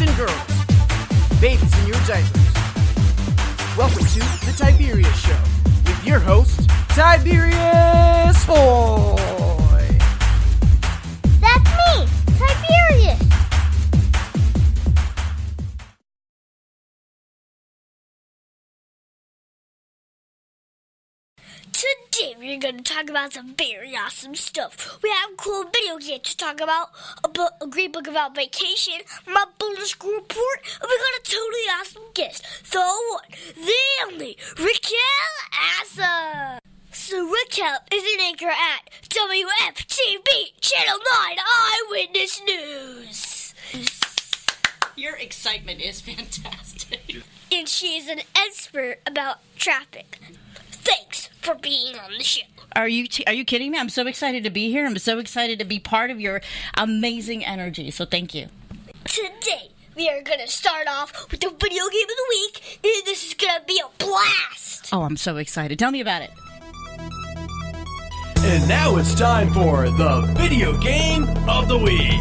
and girls, babies in your diapers. Welcome to the Tiberius Show with your host, Tiberius Boy. That's me, Tiberius. Today we're going to talk about some very awesome stuff. We have a cool video game to talk about, a great book about vacation, my bonus school report, and we got a totally awesome guest, the one, the only, Racquel Asa. So Racquel is an anchor at WFTV Channel 9 Eyewitness News. Your excitement is fantastic. And she is an expert about traffic. Thanks for being on the show. Are you kidding me? I'm so excited to be here. I'm so excited to be part of your amazing energy. So thank you. Today, we are going to start off with the video game of the week. And this is going to be a blast. Oh, I'm so excited. Tell me about it. And now it's time for the video game of the week.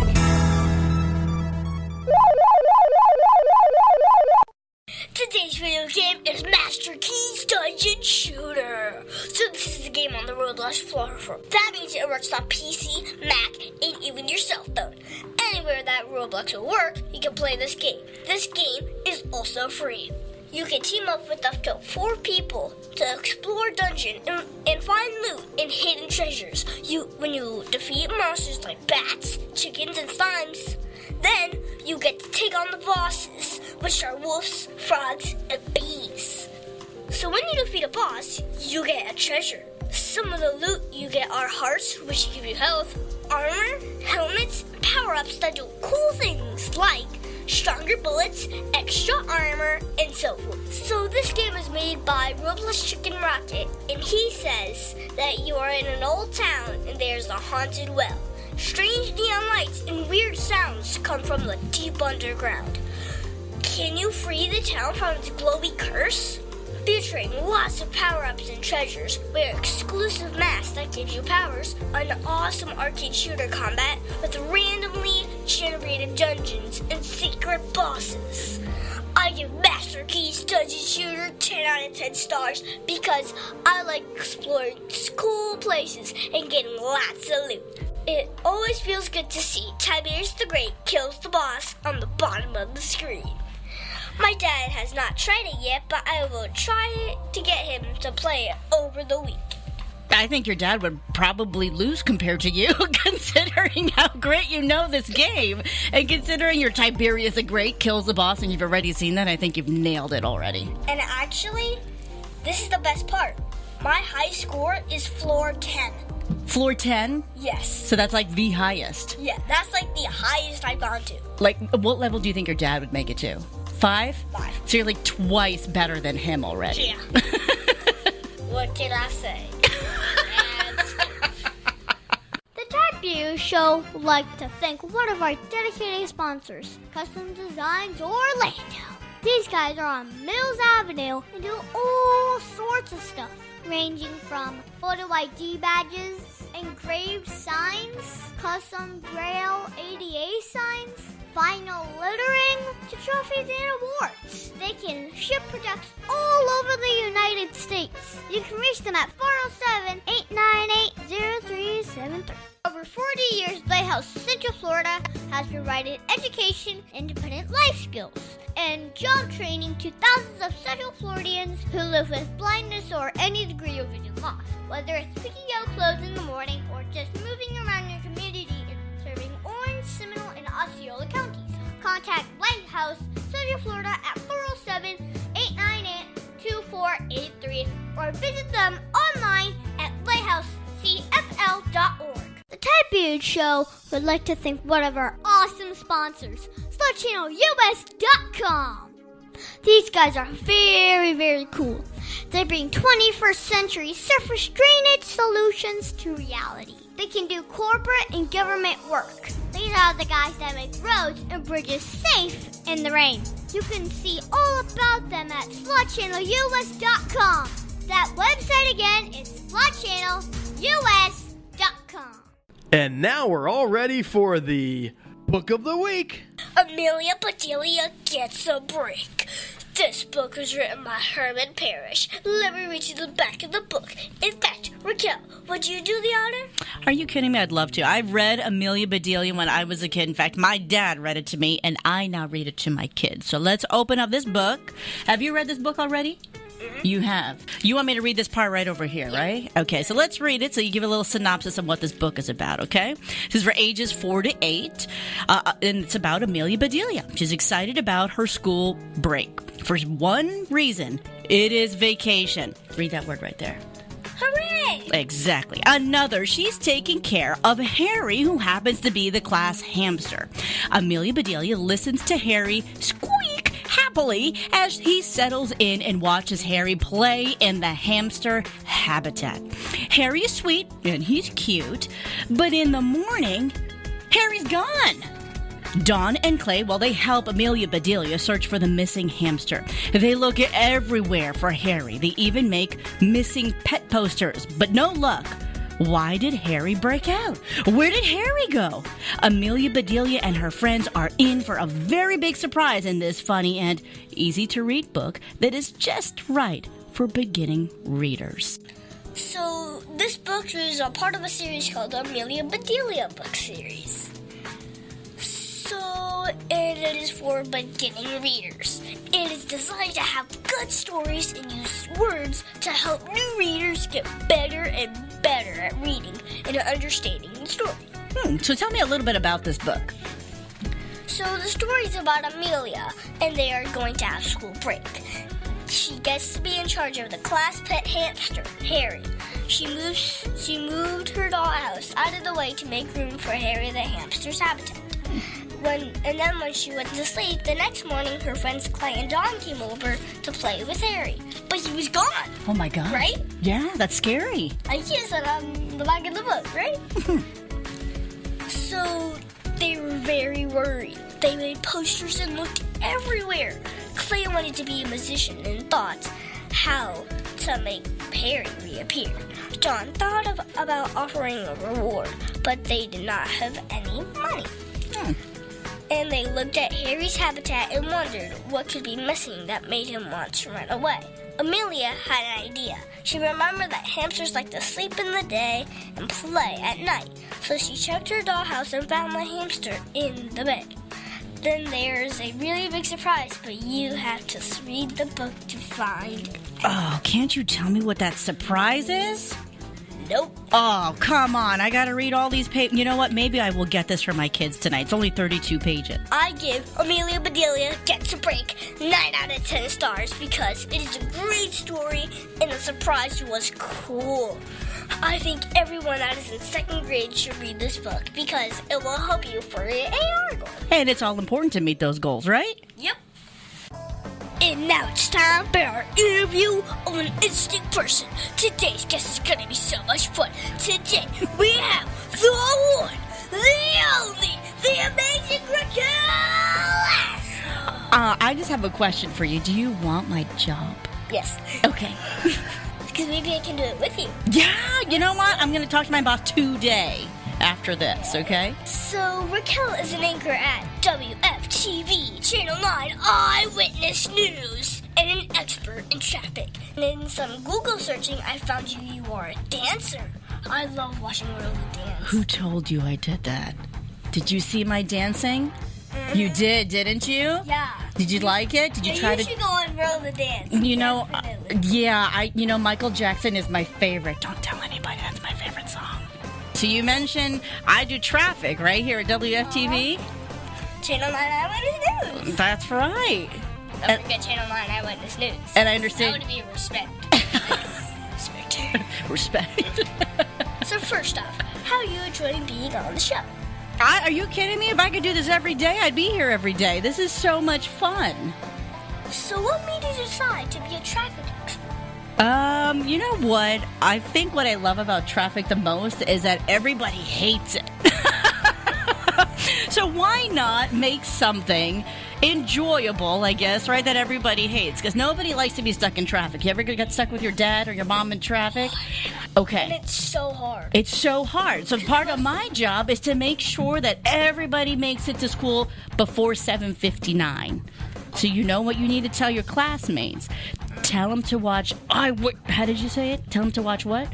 Today's video game is Master Key's Dungeon Shooter. So this is the game on the Roblox platform. That means it works on PC, Mac, and even your cell phone. Anywhere that Roblox will work, you can play this game. This game is also free. You can team up with up to 4 people to explore dungeon and find loot and hidden treasures. When you defeat monsters like bats, chickens, and slimes, then you get to take on the bosses, which are wolves, frogs, and bees. So when you defeat a boss, you get a treasure. Some of the loot you get are hearts, which give you health, armor, helmets, and power-ups that do cool things like stronger bullets, extra armor, and so forth. So this game is made by Roblox Chicken Rocket, and he says that you are in an old town and there's a haunted well. Strange neon lights and weird sounds come from the deep underground. Can you free the town from its glowy curse? Featuring lots of power-ups and treasures, with exclusive masks that give you powers, an awesome arcade shooter combat with randomly generated dungeons and secret bosses. I give Master Key's Dungeon Shooter 10 out of 10 stars because I like exploring cool places and getting lots of loot. It always feels good to see Tiberius the Great kills the boss on the bottom of the screen. My dad has not tried it yet, but I will try to get him to play it over the week. I think your dad would probably lose compared to you, considering how great you know this game. And considering your Tiberius the Great kills the boss and you've already seen that, I think you've nailed it already. And actually, this is the best part. My high score is floor 10. Floor 10? Yes. So that's like the highest. Yeah, that's like the highest I've gone to. Like, what level do you think your dad would make it to? 5? 5. So you're like twice better than him already. Yeah. What can I say? The Tiberius Show would like to thank one of our dedicated sponsors, Custom Designs Orlando. These guys are on Mills Avenue and do all sorts of stuff, ranging from photo ID badges, engraved signs, custom Braille ADA signs, vinyl lettering, to trophies and awards. They can ship products all over the United States. You can reach them at 407-898-0373. Over 40 years, Lighthouse Central Florida has provided education, independent life skills, and job training to thousands of Central Floridians who live with blindness or any degree of vision loss. Whether it's picking out clothes in the morning or just moving around your community and serving Orange, Seminole, and Osceola counties. Contact Lighthouse Central Florida at 407-898-2483 or visit them online at lighthousecfl.org. The Tiberius Show would like to thank one of our awesome sponsors, SlutChannelUS.com. These guys are very, very cool. They bring 21st century surface drainage solutions to reality. They can do corporate and government work. These are the guys that make roads and bridges safe in the rain. You can see all about them at SlutChannelUS.com. That website again is SlutChannelUS.com. And now we're all ready for the Book of the Week. Amelia Bedelia Gets a Break. This book was written by Herman Parrish. Let me read you the back of the book. In fact, Racquel, would you do the honor? Are you kidding me? I'd love to. I read Amelia Bedelia when I was a kid. In fact, my dad read it to me, and I now read it to my kids. So let's open up this book. Have you read this book already? You have. You want me to read this part right over here, right? Okay, so let's read it so you give a little synopsis of what this book is about, okay? This is for ages 4 to 8, and it's about Amelia Bedelia. She's excited about her school break. For one reason, it is vacation. Read that word right there. Hooray! Exactly. Another, she's taking care of Harry, who happens to be the class hamster. Amelia Bedelia listens to Harry squeak happily as he settles in and watches Harry play in the hamster habitat. Harry is sweet and he's cute, but in the morning, Harry's gone. Dawn and Clay, well, they help Amelia Bedelia search for the missing hamster. They look everywhere for Harry. They even make missing pet posters, but no luck. Why did Harry break out? Where did Harry go? Amelia Bedelia and her friends are in for a very big surprise in this funny and easy-to-read book that is just right for beginning readers. So, this book is a part of a series called the Amelia Bedelia book series. So, it is for beginning readers. It is designed to have good stories and use words to help new readers get better and better at reading and understanding the story. So tell me a little bit about this book. So the story is about Amelia, and they are going to have school break. She gets to be in charge of the class pet hamster, Harry. She moved her dollhouse out of the way to make room for Harry the hamster's habitat. When she went to sleep, the next morning her friends Clay and Dawn came over to play with Harry. But he was gone. Oh my God. Right? Yeah, that's scary. Like you said on the back of the book, right? So they were very worried. They made posters and looked everywhere. Clay wanted to be a musician and thought how to make Harry reappear. Dawn thought about offering a reward, but they did not have any money. And they looked at Harry's habitat and wondered what could be missing that made him want to run away. Amelia had an idea. She remembered that hamsters like to sleep in the day and play at night. So she checked her dollhouse and found the hamster in the bed. Then there's a really big surprise, but you have to read the book to find it. Oh, can't you tell me what that surprise is? Nope. Oh, come on. I got to read all these pages. You know what? Maybe I will get this for my kids tonight. It's only 32 pages. I give Amelia Bedelia Gets a Break 9 out of 10 stars because it is a great story and the surprise was cool. I think everyone that is in 2nd grade should read this book because it will help you for your AR goal. And it's all important to meet those goals, right? Yep. And now it's time for our interview of an interesting person. Today's guest is going to be so much fun. Today we have the one, the only, the amazing Racquel Asa. I just have a question for you. Do you want my job? Yes. Okay. Because maybe I can do it with you. Yeah, you know what? I'm going to talk to my boss today after this, okay? So, Racquel is an anchor at WFTV Channel 9 Eyewitness News and an expert in traffic. And in some Google searching, I found you are a dancer. I love watching Rosie dance. Who told you I did that? Did you see my dancing? Mm-hmm. You did, didn't you? Yeah. Did you like it? Did you try to? You should go and roll the dance. You know, Michael Jackson is my favorite. Don't tell anybody that's my favorite song. So you mentioned I do traffic right here at WFTV. Channel 9 Eyewitness News. That's right. Don't forget Channel 9 Eyewitness News. And I understand. That would be respect. Respect. So first off, how are you enjoying being on the show? Are you kidding me? If I could do this every day, I'd be here every day. This is so much fun. So what made you decide to be a traffic expert? You know what? I think what I love about traffic the most is that everybody hates it. So why not make something enjoyable, I guess, right, that everybody hates, because nobody likes to be stuck in traffic. You ever get stuck with your dad or your mom in traffic? Okay. And it's so hard. It's so hard. So part of my job is to make sure that everybody makes it to school before 7:59. So you know what you need to tell your classmates. Tell them to watch... How did you say it? Tell them to watch what?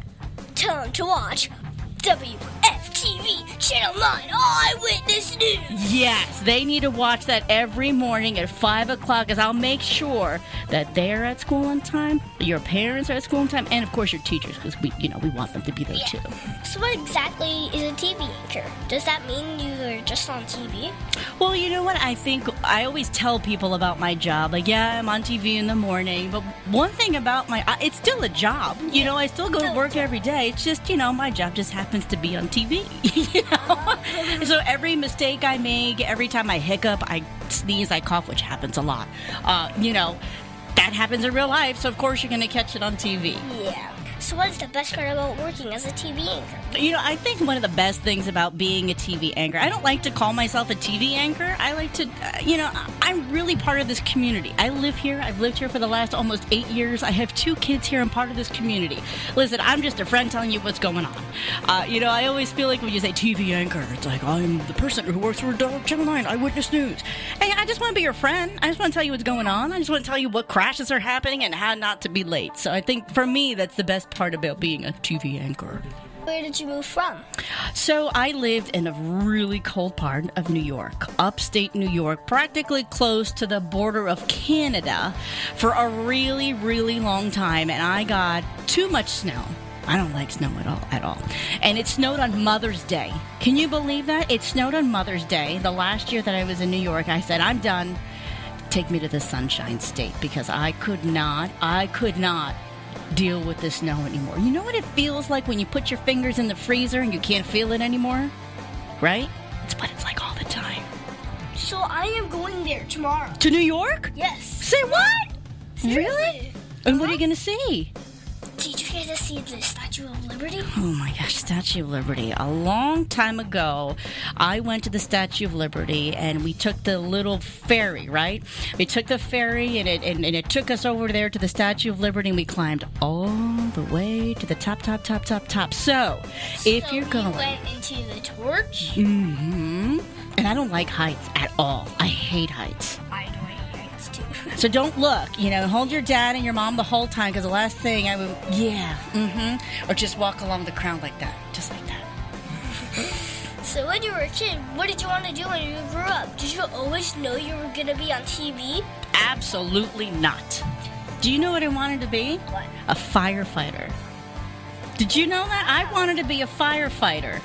Tell them to watch WFTV Channel 9 Eyewitness News. Yes, they need to watch that every morning at 5 o'clock, because I'll make sure that they're at school on time, your parents are at school on time, and of course your teachers, because we want them to be there too. So what exactly is a TV anchor? Does that mean you're just on TV? Well, you know what? I always tell people about my job. Like, yeah, I'm on TV in the morning, but one thing about it's still a job. You know, I still go to work every day. It's just, my job just happens to be on TV. So every mistake I make, every time I hiccup, I sneeze, I cough, which happens a lot. That happens in real life, so of course you're going to catch it on TV. Yeah. So what is the best part about working as a TV anchor? I think one of the best things about being a TV anchor, I don't like to call myself a TV anchor. I like to, I'm really part of this community. I live here. I've lived here for the last almost 8 years. I have 2 kids here. I'm part of this community. Listen, I'm just a friend telling you what's going on. I always feel like when you say TV anchor, it's like, I'm the person who works for Channel 9 Eyewitness News. Hey, I just want to be your friend. I just want to tell you what's going on. I just want to tell you what crashes are happening and how not to be late. So I think for me, that's the best part about being a TV anchor. Where did you move from? So I lived in a really cold part of New York, upstate New York, practically close to the border of Canada for a really, really long time, and I got too much snow. I don't like snow at all. And it snowed on Mother's Day. Can you believe that? It snowed on Mother's Day. The last year that I was in New York, I said, I'm done. Take me to the Sunshine State, because I could not deal with the snow anymore. You know what it feels like when you put your fingers in the freezer and you can't feel it anymore? Right? It's what it's like all the time. So I am going there tomorrow. To New York? Yes. Say what? Seriously? Really? And what are you going to see? Did you get to see the Statue of Liberty? Oh my gosh, Statue of Liberty. A long time ago, I went to the Statue of Liberty and we took the little ferry, right? We took the ferry and it took us over there to the Statue of Liberty, and we climbed all the way to the top. So, if you're going... we went into the torch? Mm-hmm. And I don't like heights at all. I hate heights. I don't hate heights too. So don't look, hold your dad and your mom the whole time, because the last thing I would, or just walk along the ground like that, just like that. So when you were a kid, what did you want to do when you grew up? Did you always know you were going to be on TV? Absolutely not. Do you know what I wanted to be? What? A firefighter. Did you know that? I wanted to be a firefighter.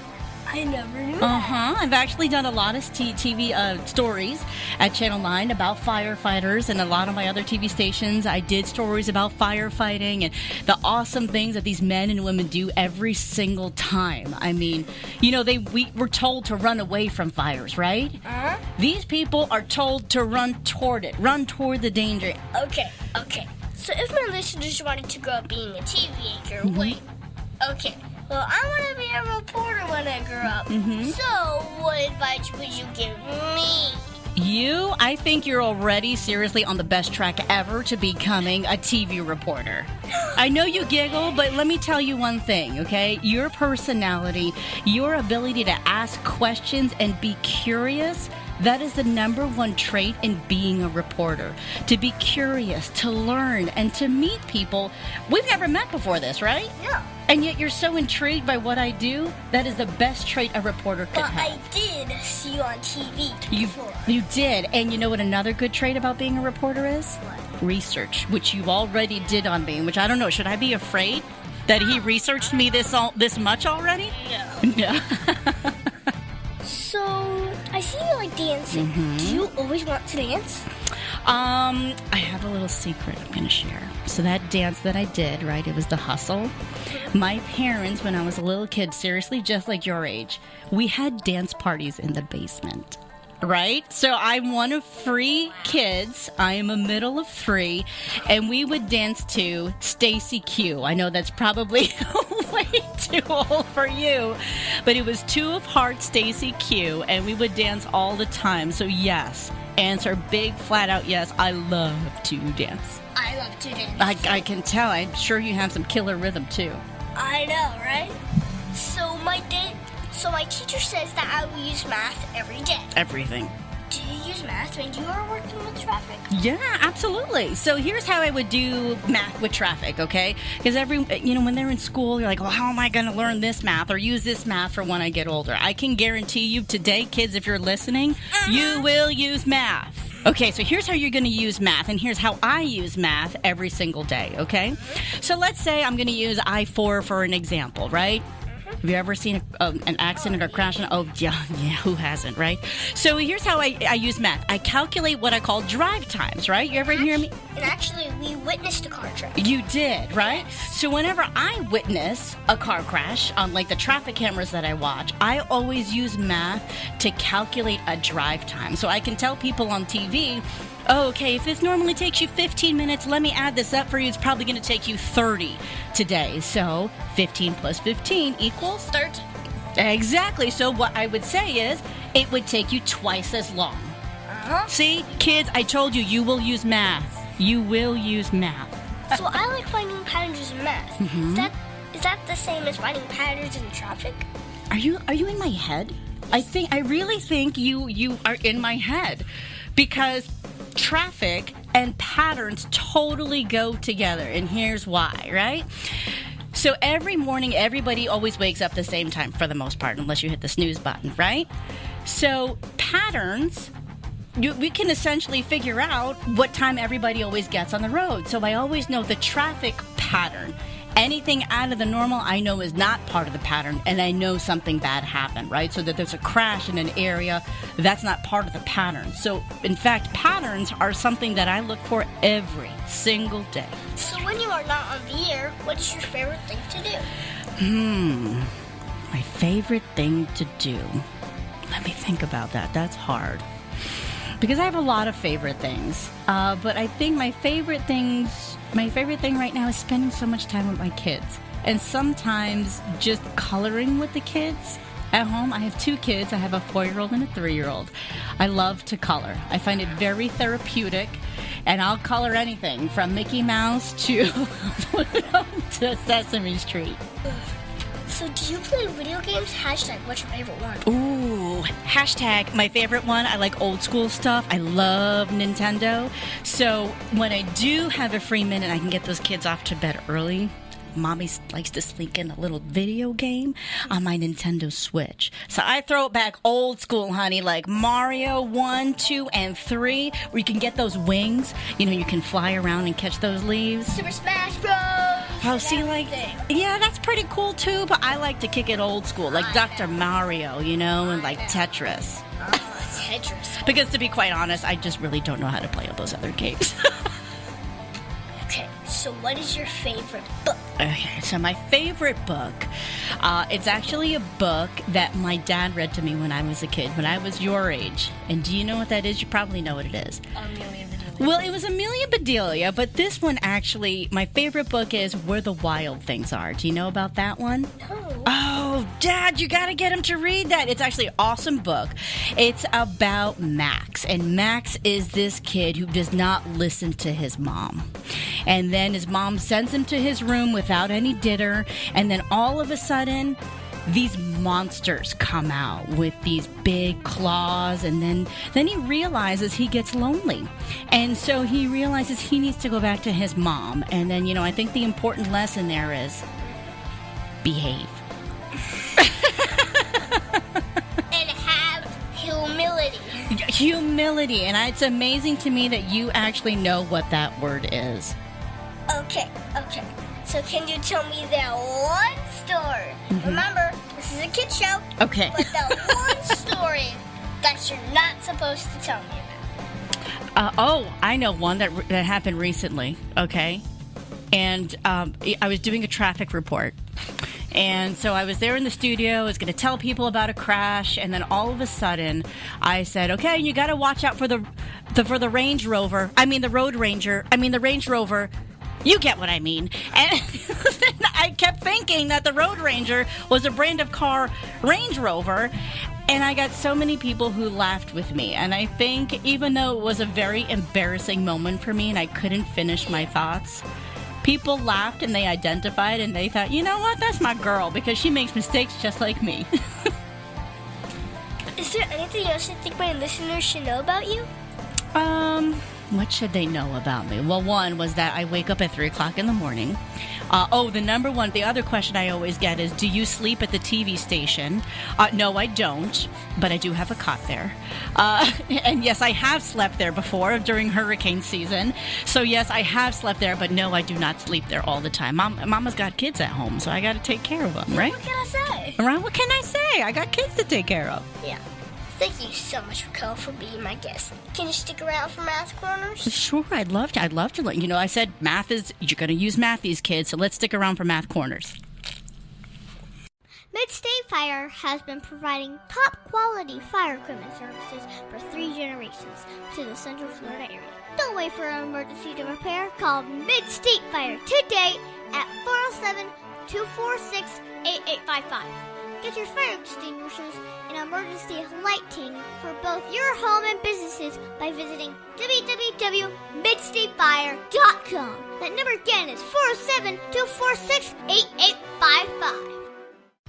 I never knew that. I've actually done a lot of TV stories at Channel 9 about firefighters, and a lot of my other TV stations, I did stories about firefighting and the awesome things that these men and women do every single time. I mean, we were told to run away from fires, right? Uh-huh. These people are told to run toward the danger. Okay. So if my listeners wanted to grow up being a TV anchor, wait. Okay. Well, I want to be a reporter when I grow up. So, what advice would you give me? I think you're already seriously on the best track ever to becoming a TV reporter. I know you giggle, but let me tell you one thing, okay? Your personality, your ability to ask questions and be curious, that is the number one trait in being a reporter. To be curious, to learn, and to meet people. We've never met before this, right? No. And yet you're so intrigued by what I do. That is the best trait a reporter could have. But I did see you on TV before. You did. And you know what another good trait about being a reporter is? What? Research, which you already did on me, which I don't know. Should I be afraid that he researched me this much already? No. No. So, I see you like dancing. Do you always want to dance? I have a little secret I'm going to share. So that dance that I did, right, it was the hustle. My parents, when I was a little kid, seriously, just like your age, we had dance parties in the basement. Right? So I'm one of 3 kids. I am a middle of 3. And we would dance to Stacy Q. I know that's probably way too old for you. But it was 2 of Heart, Stacy Q. And we would dance all the time. So yes, Answer big, flat out yes. I love to dance. I love to dance. I can tell. I'm sure you have some killer rhythm, too. I know, right? So my teacher says that I will use math every day. Everything. Do you use math when you are working with traffic? Yeah, absolutely. So here's how I would do math with traffic, okay? Because when they're in school, you're like, well, how am I going to learn this math or use this math for when I get older? I can guarantee you today, kids, if you're listening, you will use math. Okay, so here's how you're going to use math, and here's how I use math every single day, okay? So let's say I'm going to use I-4 for an example, right? Have you ever seen an accident or crash? Oh, yeah, who hasn't, right? So here's how I use math. I calculate what I call drive times, right? You ever hear me? And actually, we witnessed a car crash. You did, right? So whenever I witness a car crash on, like, the traffic cameras that I watch, I always use math to calculate a drive time. So I can tell people on TV, oh, okay, if this normally takes you 15 minutes, let me add this up for you. It's probably going to take you 30 today. So 15 plus 15 equals 30. Exactly. So what I would say is it would take you twice as long. See, kids, I told you, you will use math. You will use math. So I like finding patterns in math. Is that the same as finding patterns in traffic? Are you in my head? I really think you are in my head, because traffic and patterns totally go together, and here's why, right? So every morning, everybody always wakes up the same time for the most part, unless you hit the snooze button, right? So patterns, we can essentially figure out what time everybody always gets on the road. So I always know the traffic pattern. Anything out of the normal, I know is not part of the pattern, and I know something bad happened, right? So that there's a crash in an area, that's not part of the pattern. So, in fact, patterns are something that I look for every single day. So when you are not on the air, what is your favorite thing to do? My favorite thing to do. Let me think about that. That's hard. Because I have a lot of favorite things. But I think my favorite thing right now is spending so much time with my kids. And sometimes just coloring with the kids. At home, I have 2 kids. I have a 4-year-old and a 3-year-old. I love to color. I find it very therapeutic. And I'll color anything from Mickey Mouse to Sesame Street. So do you play video games? Hashtag, what's your favorite one? Ooh, hashtag, my favorite one. I like old school stuff. I love Nintendo. So when I do have a free minute, I can get those kids off to bed early. Mommy likes to sneak in a little video game on my Nintendo Switch. So I throw it back old school, honey, like Mario 1, 2, and 3, where you can get those wings. You know, you can fly around and catch those leaves. Super Smash Bros. Oh, see, like, yeah, that's pretty cool, too, but I like to kick it old school, like Dr. Mario, you know, and like Tetris. Oh, Tetris. Because to be quite honest, I just really don't know how to play all those other games. Okay, so what is your favorite book? Okay, so my favorite book, it's actually a book that my dad read to me when I was a kid, when I was your age. And do you know what that is? You probably know what it is. Amelia Bedelia. Well, it was Amelia Bedelia, but this one actually, my favorite book is Where the Wild Things Are. Do you know about that one? No. Oh, Dad, you got to get him to read that. It's actually an awesome book. It's about Max, and Max is this kid who does not listen to his mom. And then his mom sends him to his room without any dinner, and then all of a sudden, these monsters come out with these big claws, and then he realizes he gets lonely. And so he realizes he needs to go back to his mom. And then, you know, I think the important lesson there is behave. And have humility. Humility. And it's amazing to me that you actually know what that word is. Okay. So can you tell me that one story? Mm-hmm. Remember, this is a kid show. Okay. But that one story that you're not supposed to tell me about. I know one that happened recently, okay? And I was doing a traffic report. And so I was there in the studio, I was going to tell people about a crash, and then all of a sudden I said, okay, you got to watch out for the Range Rover. I mean the Road Ranger. I mean the Range Rover. You get what I mean. And I kept thinking that the Road Ranger was a brand of car, Range Rover. And I got so many people who laughed with me. And I think even though it was a very embarrassing moment for me and I couldn't finish my thoughts, people laughed and they identified and they thought, you know what, that's my girl because she makes mistakes just like me. Is there anything else you think my listeners should know about you? What should they know about me? Well, one was that I wake up at 3 o'clock in the morning. The other question I always get is, do you sleep at the TV station? No, I don't, but I do have a cot there. And yes, I have slept there before during hurricane season. So yes, I have slept there, but no, I do not sleep there all the time. Mama's got kids at home, so I got to take care of them, right? What can I say? Right? What can I say? I got kids to take care of. Yeah. Thank you so much, Racquel, for being my guest. Can you stick around for Math Corners? Sure, I'd love to. I said you're going to use math, these kids, so let's stick around for Math Corners. Mid-State Fire has been providing top-quality fire equipment services for 3 generations to the Central Florida area. Don't wait for an emergency to repair. Call Mid-State Fire today at 407-246-8855. Get your fire extinguishers and emergency lighting for both your home and businesses by visiting www.midstatefire.com. That number again is 407-246-8855.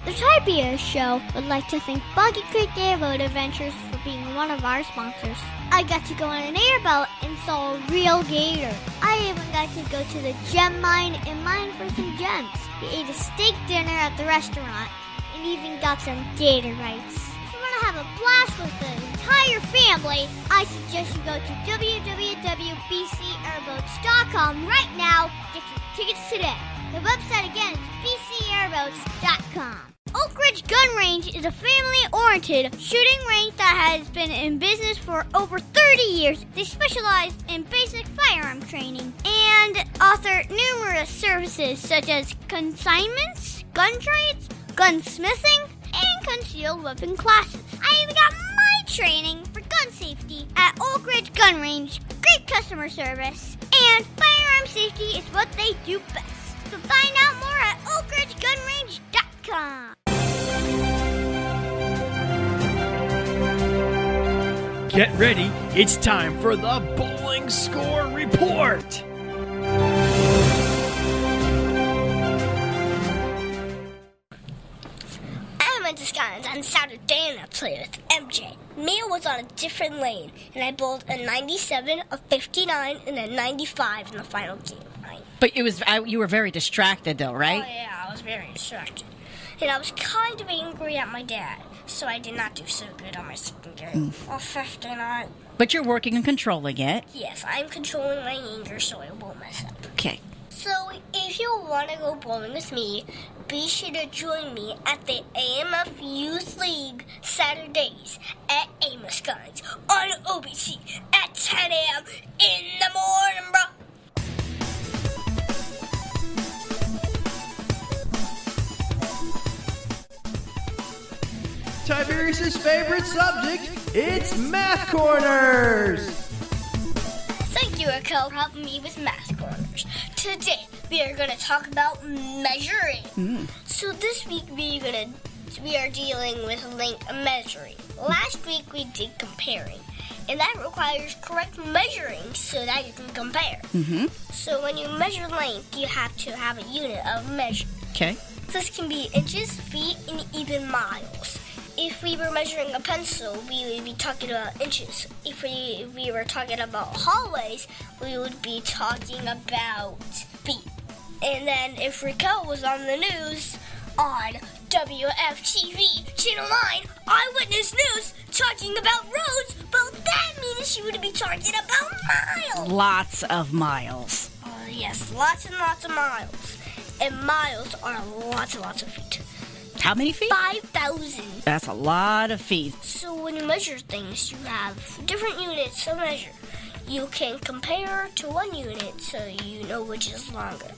The Tiberius Show would like to thank Boggy Creek Airboat Adventures for being one of our sponsors. I got to go on an airboat and saw a real gator. I even got to go to the gem mine and mine for some gems. We ate a steak dinner at the restaurant and even got some gator bites. If you want to have a blast with the entire family, I suggest you go to www.bcairboats.com right now. Get your tickets today. The website again is bcairboats.com. Oak Ridge Gun Range is a family-oriented shooting range that has been in business for over 30 years. They specialize in basic firearm training and offer numerous services such as consignments, gun trades, gunsmithing, and concealed weapon classes. I even got my training for gun safety at Oak Ridge Gun Range. Great customer service, and firearm safety is what they do best. So find out more at oakridgegunrange.com. Get ready, it's time for the Bowling Score Report. I went to Scotland on Saturday and I played with MJ. Mia was on a different lane, and I bowled a 97, a 59, and a 95 in the final game. But you were very distracted, though, right? Oh, yeah, I was very distracted. And I was kind of angry at my dad, so I did not do so good on my second game. Or 59. But you're working on controlling it. Yes, I'm controlling my anger so I won't mess up. Okay. So, if you want to go bowling with me, be sure to join me at the AMF Youth League Saturdays at Amos Guns on OBC at 10 a.m. in the morning, bro. Tiberius' favorite subject, it's Math Corners! Thank you, Racquel, for helping me with Math Corners. Today, we are going to talk about measuring. So this week, we are dealing with length measuring. Last week, we did comparing, and that requires correct measuring so that you can compare. So when you measure length, you have to have a unit of measure. Okay. This can be inches, feet, and even miles. If we were measuring a pencil, we would be talking about inches. If we were talking about hallways, we would be talking about feet. And then if Racquel was on the news on WFTV Channel 9 Eyewitness News talking about roads, well, that means she would be talking about miles. Lots of miles. Yes, lots and lots of miles. And miles are lots and lots of feet. How many feet? 5,000. That's a lot of feet. So when you measure things, you have different units to measure. You can compare to one unit so you know which is longer.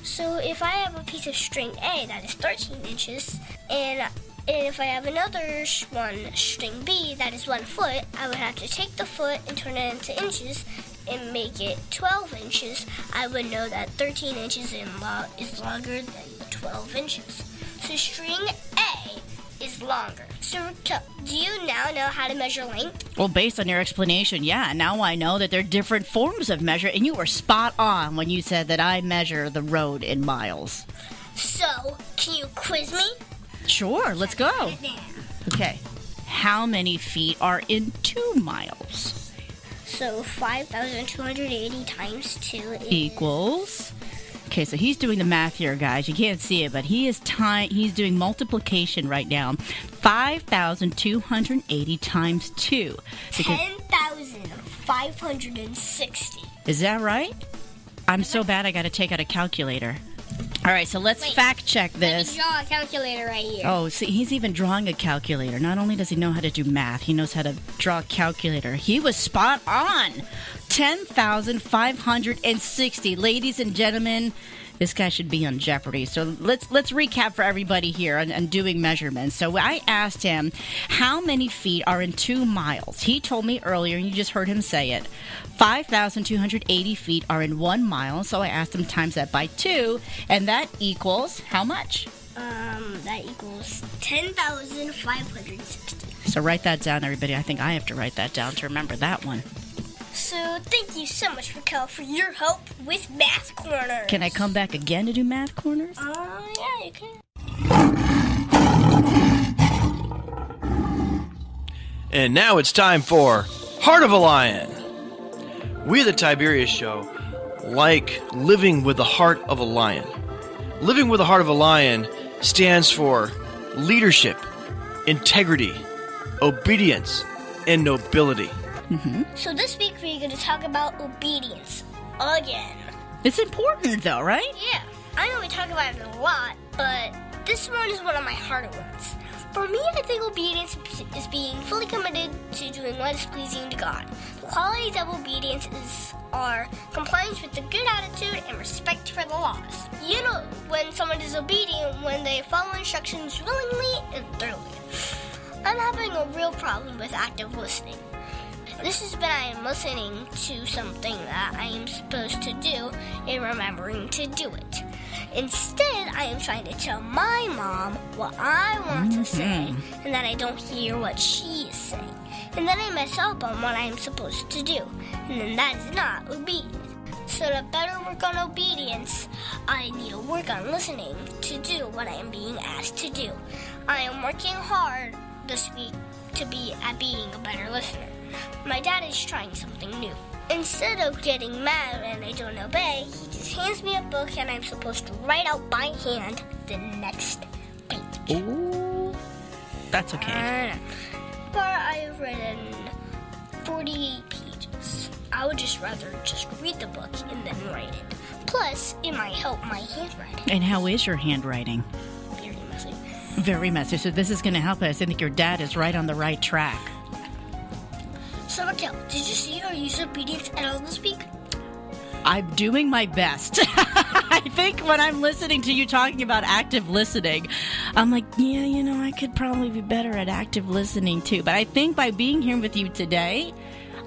So if I have a piece of string A that is 13 inches, and if I have another one, string B, that is 1 foot, I would have to take the foot and turn it into inches and make it 12 inches. I would know that 13 inches is longer than 12 inches. So string A is longer. So, do you now know how to measure length? Well, based on your explanation, yeah. Now I know that there are different forms of measure, and you were spot on when you said that I measure the road in miles. So, can you quiz me? Sure, let's go. Okay. How many feet are in 2 miles? So, 5,280 times 2 is... Equals... Okay, so he's doing the math here, guys. You can't see it, but he's doing multiplication right now. 5,280 times 2. 10,560. Is that right? I'm so bad I got to take out a calculator. All right, so let's fact check this. Let me draw a calculator right here. Oh, see, he's even drawing a calculator. Not only does he know how to do math, he knows how to draw a calculator. He was spot on. 10,560. Ladies and gentlemen, this guy should be on Jeopardy. So let's recap for everybody here on doing measurements. So I asked him, how many feet are in 2 miles? He told me earlier, and you just heard him say it, 5,280 feet are in 1 mile. So I asked him times that by 2, and that equals how much? That equals 10,560. So write that down, everybody. I think I have to write that down to remember that one. So thank you so much, Racquel, for your help with Math Corners. Can I come back again to do Math Corners? Yeah, you can. And now it's time for Heart of a Lion. We at the Tiberius Show like living with the heart of a lion. Living with the heart of a lion stands for leadership, integrity, obedience, and nobility. Mm-hmm. So this week we're going to talk about obedience again. It's important, though, right? Yeah, I know we talk about it a lot, but this one is one of my harder ones. For me, I think obedience is being fully committed to doing what is pleasing to God. The qualities of obedience are compliance with a good attitude and respect for the laws. You know when someone is obedient when they follow instructions willingly and thoroughly. I'm having a real problem with active listening. This is when I am listening to something that I am supposed to do and remembering to do it. Instead, I am trying to tell my mom what I want to say, and that I don't hear what she is saying. And then I mess up on what I am supposed to do, and then that is not obedience. So to better work on obedience, I need to work on listening to do what I am being asked to do. I am working hard this week to be at being a better listener. My dad is trying something new. Instead of getting mad when I don't obey, he just hands me a book and I'm supposed to write out by hand the next page. Ooh, that's okay. But I've written 48 pages. I would just rather just read the book and then write it. Plus, it might help my handwriting. And how is your handwriting? Very messy. Very messy. So this is going to help us. I think your dad is right on the right track. So, Racquel, did you see or use obedience at all this week? I'm doing my best. I think when I'm listening to you talking about active listening, I'm like, yeah, you know, I could probably be better at active listening too. But I think by being here with you today,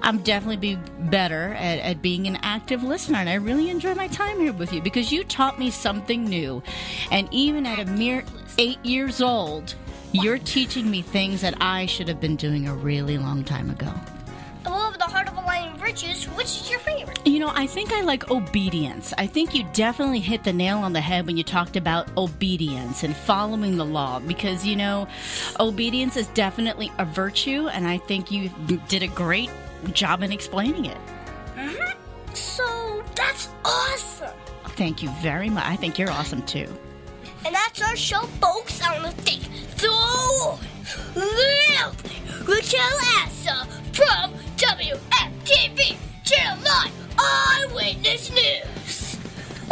I'm definitely be better at being an active listener. And I really enjoy my time here with you because you taught me something new. And even at a mere 8 years old, you're teaching me things that I should have been doing a really long time ago. Of the Heart of a Lion virtues, which is your favorite? You know, I think I like obedience. I think you definitely hit the nail on the head when you talked about obedience and following the law because, you know, obedience is definitely a virtue, and I think you did a great job in explaining it. Mm-hmm. So, that's awesome. Thank you very much. I think you're awesome, too. And that's our show, folks. I want to thank the Racquel Asa from WFTV Channel 9 Eyewitness News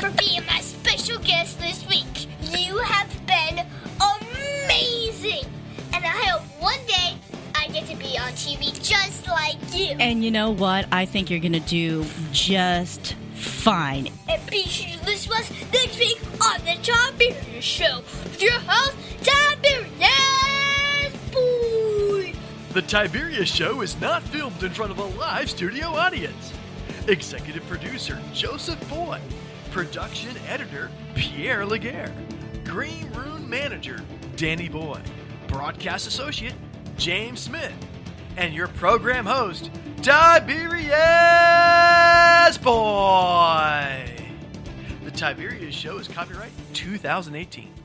for being my special guest this week. You have been amazing. And I hope one day I get to be on TV just like you. And you know what? I think you're going to do just fine. And be sure to listen to us next week on the Tiberius Show with your host, Tiberius Boy. The Tiberius Show is not filmed in front of a live studio audience. Executive producer Joseph Boy. Production editor Pierre Laguerre. Green Room manager Danny Boy. broadcast associate, James Smith, and your program host, Tiberius Boy. The Tiberius Show is copyright 2018.